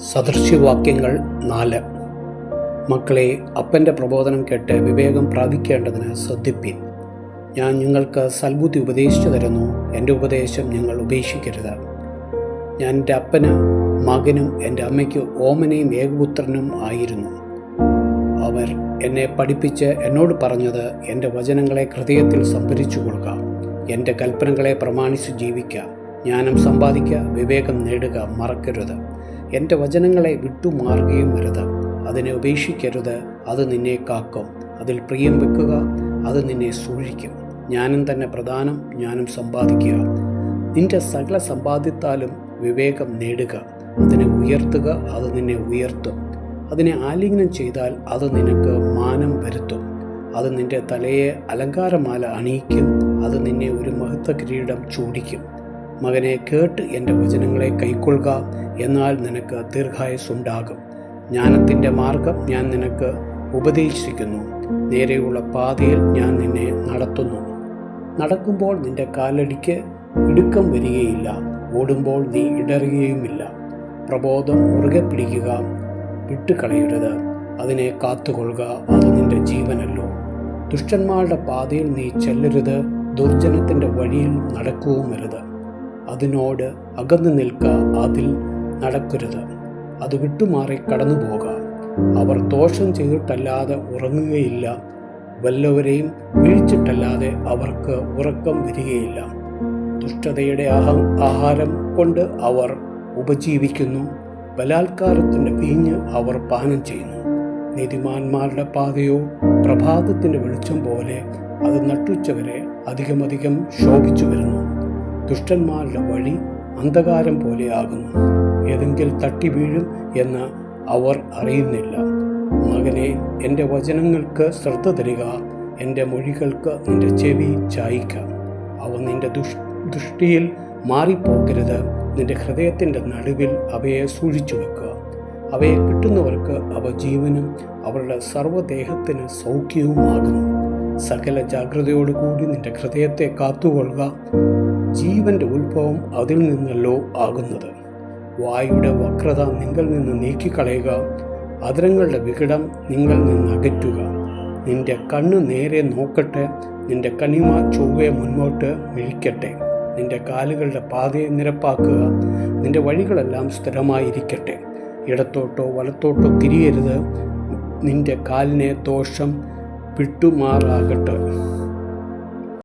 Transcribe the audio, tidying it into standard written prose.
സദൃശ്യവാക്യങ്ങൾ 4. മക്കളെ, അപ്പൻ്റെ പ്രബോധനം കേട്ട് വിവേകം പ്രാപിക്കേണ്ടതിന് ശ്രദ്ധിപ്പിൻ. ഞാൻ നിങ്ങൾക്ക് സൽബുദ്ധി ഉപദേശിച്ചു തരുന്നു. എൻ്റെ ഉപദേശം നിങ്ങൾ ഉപേക്ഷിക്കരുത്. ഞാൻ എൻ്റെ അപ്പന് മകനും എൻ്റെ അമ്മയ്ക്ക് ഓമനയും ഏകപുത്രനും ആയിരുന്നു. അവർ എന്നെ പഠിപ്പിച്ച് എന്നോട് പറഞ്ഞത്, എൻ്റെ വചനങ്ങളെ ഹൃദയത്തിൽ സംഭരിച്ചു കൊള്ളുക, എൻ്റെ കൽപ്പനകളെ പ്രമാണിച്ച് ജീവിക്കുക, ജ്ഞാനം സമ്പാദിക്കുക, വിവേകം നേടുക, മറക്കരുത്. എൻ്റെ വചനങ്ങളെ വിട്ടുമാറുകയും വരുത്. അതിനെ ഉപേക്ഷിക്കരുത്. അത് നിന്നെ കാക്കും. അതിൽ പ്രിയം വെക്കുക, അത് നിന്നെ സൂക്ഷിക്കും. ജ്ഞാനം തന്നെ പ്രധാനം. ജ്ഞാനം സമ്പാദിക്കുക. നിൻ്റെ സകല സമ്പാദ്യത്താലും വിവേകം നേടുക. അതിനെ ഉയർത്തുക, അത് നിന്നെ ഉയർത്തും. അതിനെ ആലിംഗനം ചെയ്താൽ അത് നിനക്ക് മാനം വരുത്തും. അത് നിൻ്റെ തലയെ അലങ്കാരമാല അണിയിക്കും. അത് നിന്നെ ഒരു മഹത്വ കിരീടം ചൂടിക്കും. മകനെ, കേട്ട് എൻ്റെ വചനങ്ങളെ കൈക്കൊള്ളുക, എന്നാൽ നിനക്ക് ദീർഘായുസ്സുണ്ടാകും. ജ്ഞാനത്തിൻ്റെ മാർഗം ഞാൻ നിനക്ക് ഉപദേശിക്കുന്നു. നേരെയുള്ള പാതയിൽ ഞാൻ നിന്നെ നടത്തുന്നു. നടക്കുമ്പോൾ നിൻ്റെ കാലടിക്ക് ഇടുക്കം വരികയില്ല. ഓടുമ്പോൾ നീ ഇടറുകയുമില്ല. പ്രബോധം മുറുകെ പിടിക്കുക, വിട്ടുകളയരുത്. അതിനെ കാത്തുകൊള്ളുക, അത് നിൻ്റെ ജീവനല്ലോ. ദുഷ്ടന്മാരുടെ പാതയിൽ നീ ചെല്ലരുത്. ദുർജനത്തിൻ്റെ വഴിയിൽ നടക്കുകയുമരുത്. അതിനോട് അകന്നു നിൽക്കുക, അതിൽ നടക്കരുത്. അത് വിട്ടുമാറി കടന്നു പോക. അവർ ദോഷം ചെയ്തിട്ടല്ലാതെ ഉറങ്ങുകയില്ല. വല്ലവരെയും വീഴ്ചിട്ടല്ലാതെ അവർക്ക് ഉറക്കം വരികയില്ല. ദുഷ്ടതയുടെ ആഹാരം കൊണ്ട് അവർ ഉപജീവിക്കുന്നു. ബലാത്കാരത്തിൻ്റെ വീഞ്ഞ് അവർ പാനം ചെയ്യുന്നു. നീതിമാന്മാരുടെ പാതയോ പ്രഭാതത്തിൻ്റെ വെളിച്ചം പോലെ, അത് നട്ടുച്ചവരെ അധികമധികം ശോഭിച്ചു വരുന്നു. ദുഷ്ടന്മാരുടെ വഴി അന്ധകാരം പോലെയാകുന്നു. ഏതെങ്കിലും തട്ടി വീഴും എന്ന് അവർ അറിയുന്നില്ല. മകനെ, എൻ്റെ വചനങ്ങൾക്ക് ശ്രദ്ധ തരിക. എൻ്റെ മൊഴികൾക്ക് നിൻ്റെ ചെവി ചായിക്കാം. അവ നിൻ്റെ ദൃഷ്ടിയിൽ മാറിപ്പോകരുത്. നിൻ്റെ ഹൃദയത്തിൻ്റെ നടുവിൽ അവയെ സൂക്ഷിച്ചു വെക്കുക. അവയെ കിട്ടുന്നവർക്ക് അവ ജീവനും അവരുടെ സർവ്വദേഹത്തിന് സൗഖ്യവുമാകുന്നു. സകല ജാഗ്രതയോടുകൂടി നിൻ്റെ ഹൃദയത്തെ കാത്തുകൊള്ളുക. ജീവൻ്റെ ഉത്ഭവം അതിൽ നിന്നല്ലോ ആകുന്നത്. വായുടെ വക്രത നിങ്ങൾ നിന്ന് നീക്കിക്കളയുക. അധരങ്ങളുടെ വികടം നിങ്ങൾ നിന്ന് അകറ്റുക. നിൻ്റെ കണ്ണ് നേരെ നോക്കട്ടെ. നിൻ്റെ കണ്ണിമ ചൊവ്വെ മുന്നോട്ട് മിഴിക്കട്ടെ. നിൻ്റെ കാലുകളുടെ പാതയെ നിരപ്പാക്കുക. നിൻ്റെ വഴികളെല്ലാം സ്ഥിരമായിരിക്കട്ടെ. ഇടത്തോട്ടോ വലത്തോട്ടോ തിരിയരുത്. നിൻ്റെ കാലിനെ ദോഷം വിട്ടുമാറാകട്ടെ.